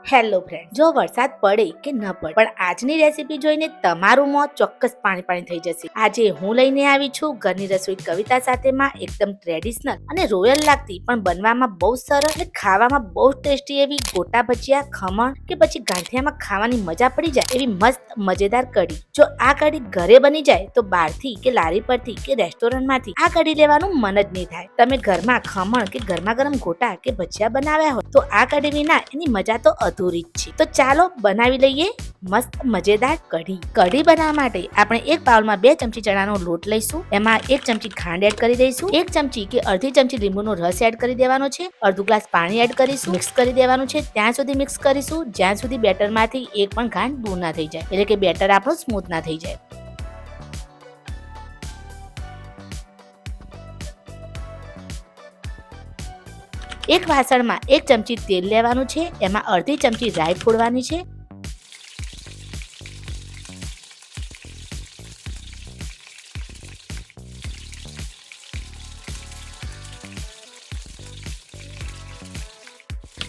Hello friend, જો વરસાદ પડે કે ન પડે પણ આજની રેસીપી જોઈને તમારું મોં ચોક્કસ પાણી થઈ જશે. આજે હું લઈને આવી છું ઘરની રસોઈ કવિતા સાથેમાં એકદમ ટ્રેડિશનલ અને રોયલ લાગતી પણ બનવામાં બહુ સરળ અને ખાવામાં બહુ ટેસ્ટી એવી ગોટા ભજીયા, ખમણ કે પછી ગાંઠિયામાં ખાવાની મજા પડી જાય એવી મસ્ત મજેદાર કઢી. જો આ કઢી ઘરે બની જાય તો બહારથી કે લારી પરથી કે રેસ્ટોરન્ટમાંથી આ કઢી લેવાનું મન જ નહીં થાય. તમે ઘરમાં ખમણ કે ગરમા ગરમ ગોટા કે ભજીયા બનાવ્યા હોય તો આ કઢી વિના એની મજા તો અધૂરી જ છે. તો ચાલો બનાવી લઈએ મસ્ત મજેદાર કઢી. કઢી બનાવવા માટે આપણે એક બાઉલમાં 2 ચમચી ચણાનો લોટ લઈશું. એમાં 1 ચમચી ખાંડ એડ કરી દઈશું. 1 ચમચી કે અડધી ચમચી લીંબુનો રસ એડ કરી દેવાનો છે. અડધો ગ્લાસ પાણી એડ કરીશું. મિક્સ કરી દેવાનું છે. ત્યાં સુધી મિક્સ કરીશું જ્યાં સુધી બેટરમાંથી એક પણ ગાંઠ દૂર ના થઈ જાય, એટલે કે બેટર આપણું સ્મૂથ ના થઈ જાય. એક વાસણમાં 1 ચમચી તેલ લેવાનું છે. એમાં અડધી ચમચી રાઈ ફોડવાની છે.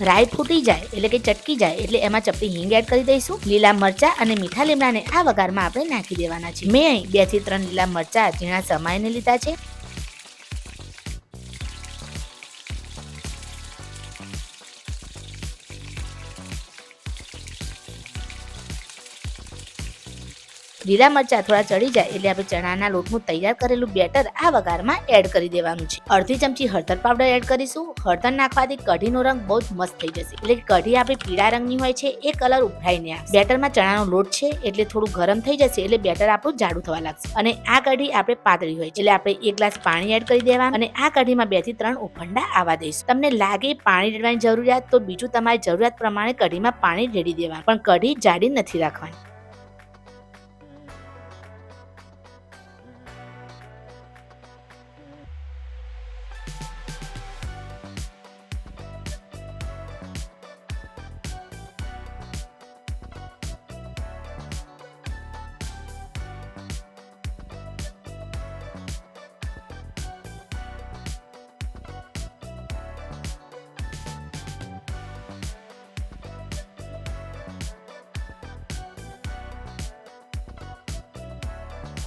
રાઈ ફૂટી જાય એટલે કે ચટકી જાય એટલે એમાં ચપટી હિંગ એડ કરી દઈશું. લીલા મરચા અને મીઠા લીમડાને આ વઘારમાં આપણે નાખી દેવાના છે. મેં અહીં 2 થી 3 લીલા મરચા ઝીણા સમાઈને લીધા છે. લીલા મરચા થોડા ચડી જાય એટલે આપણે ચણાના લોટનું તૈયાર કરેલું બેટર આ વઘારમાં એડ કરી દેવાનું છે. અડધી ચમચી હળદર પાવડર એડ કરીશું. હળદર નાખવાથી કઢીનો રંગ બહુ જ મસ્ત થઈ જશે, એટલે કઢી આપણી પીળા રંગની હોય છે એ કલર ઉભરાઈને આવે. બેટરમાં ચણાનો લોટ છે એટલે થોડું ગરમ થઈ જશે એટલે બેટર આપણું જાડું થવા લાગશે. અને આ કઢી આપણે પાતળી હોય છે એટલે આપણે 1 ગ્લાસ પાણી એડ કરી દેવાનું અને આ કઢીમાં 2 થી 3 ઉફંડા આવવા દઈશું. તમને લાગે પાણી રેડવાની જરૂરિયાત તો બીજું તમારી જરૂરિયાત પ્રમાણે કઢીમાં પાણી રેડી દેવાનું, પણ કઢી જાડી નથી રાખવાની.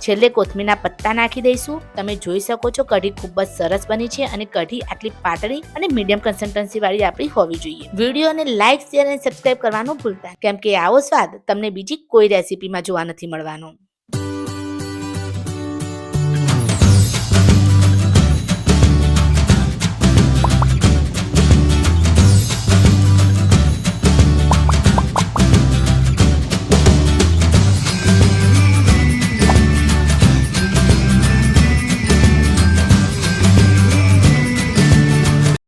છેલ્લે કોથમીરના પત્તા નાખી દઈશું. તમે જોઈ શકો છો કઢી ખૂબ જ સરસ બની છે અને કઢી આટલી પાતળી અને મીડિયમ કન્સિસ્ટન્સી વાળી આપણી હોવી જોઈએ. વિડીયોને લાઈક, શેર અને સબસ્ક્રાઇબ કરવાનું ભૂલતા, કેમ કે આવો સ્વાદ તમને બીજી કોઈ રેસીપીમાં જોવા નથી મળવાનો.